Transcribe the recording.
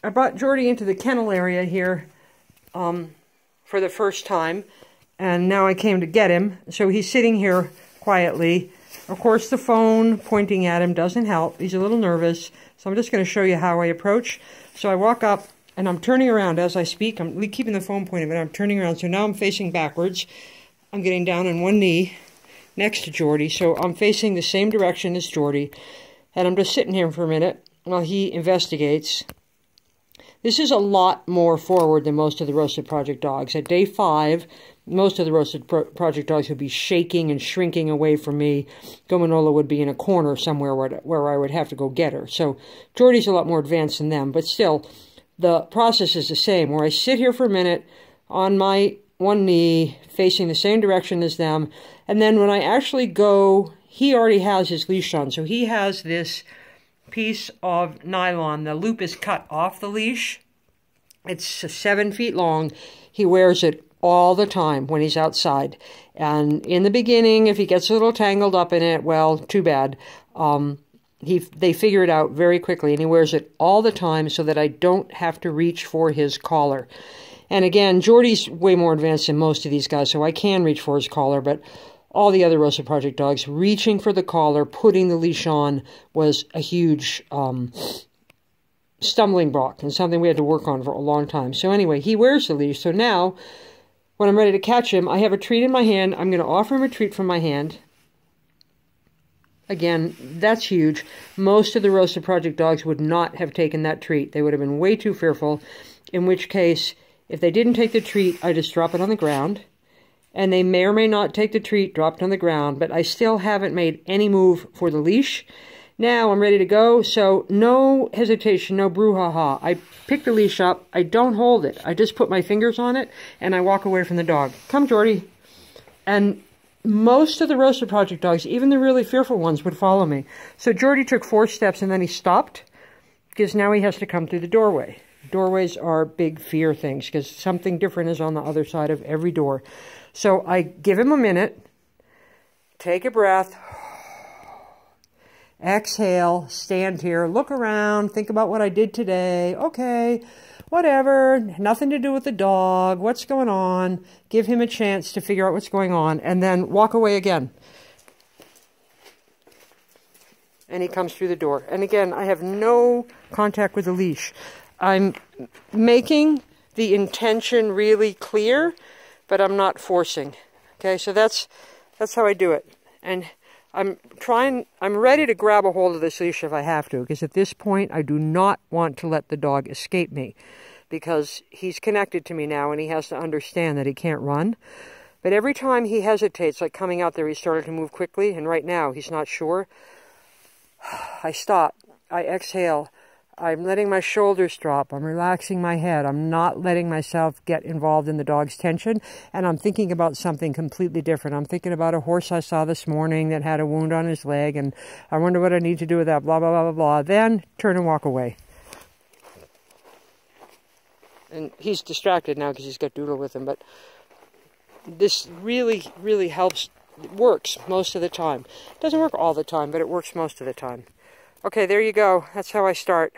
I brought Jordi into the kennel area here for the first time, and now I came to get him. So he's sitting here quietly. Of course, the phone pointing at him doesn't help. He's a little nervous. So I'm just going to show you how I approach. So I walk up, and I'm turning around as I speak. I'm keeping the phone pointed, but I'm turning around. So now I'm facing backwards. I'm getting down on one knee next to Jordi. So I'm facing the same direction as Jordi. And I'm just sitting here for a minute while he investigates. This is a lot more forward than most of the Roasted Project dogs. At day 5, most of the Roasted Project dogs would be shaking and shrinking away from me. Gominola would be in a corner somewhere where I would have to go get her. So Jordi's a lot more advanced than them, but still, the process is the same, where I sit here for a minute on my one knee, facing the same direction as them, and then when I actually go, he already has his leash on, so he has this piece of nylon. The loop is cut off the leash. It's 7 feet long. He wears it all the time when he's outside. And in the beginning, if he gets a little tangled up in it, well, too bad. They figure it out very quickly, and he wears it all the time so that I don't have to reach for his collar. And again, Jordi's way more advanced than most of these guys, so I can reach for his collar, but all the other Roasted Project dogs, reaching for the collar, putting the leash on, was a huge stumbling block and something we had to work on for a long time. So anyway, he wears the leash. So now, when I'm ready to catch him, I have a treat in my hand. I'm going to offer him a treat from my hand. Again, that's huge. Most of the Roasted Project dogs would not have taken that treat. They would have been way too fearful, in which case, if they didn't take the treat, I just drop it on the ground. And they may or may not take the treat, dropped on the ground, but I still haven't made any move for the leash. Now I'm ready to go, so no hesitation, no brouhaha. I pick the leash up, I don't hold it. I just put my fingers on it, and I walk away from the dog. Come, Jordi. And most of the Roasted Project dogs, even the really fearful ones, would follow me. So Jordi took 4 steps, and then he stopped, because now he has to come through the doorway. Doorways are big fear things, because something different is on the other side of every door. So I give him a minute, take a breath, exhale, stand here, look around, think about what I did today. Okay, whatever, nothing to do with the dog, what's going on? Give him a chance to figure out what's going on, and then walk away again. And he comes through the door. And again, I have no contact with the leash. I'm making the intention really clear, but I'm not forcing. Okay, so that's how I do it. And I'm ready to grab a hold of this leash if I have to, because at this point I do not want to let the dog escape me, because he's connected to me now and he has to understand that he can't run. But every time he hesitates, like coming out there, he started to move quickly, and right now he's not sure. I stop, I exhale, I'm letting my shoulders drop, I'm relaxing my head, I'm not letting myself get involved in the dog's tension, and I'm thinking about something completely different. I'm thinking about a horse I saw this morning that had a wound on his leg, and I wonder what I need to do with that, blah, blah, blah, blah, blah. Then, turn and walk away. And he's distracted now because he's got Doodle with him, but this really, really helps. It works most of the time. It doesn't work all the time, but it works most of the time. Okay, there you go. That's how I start.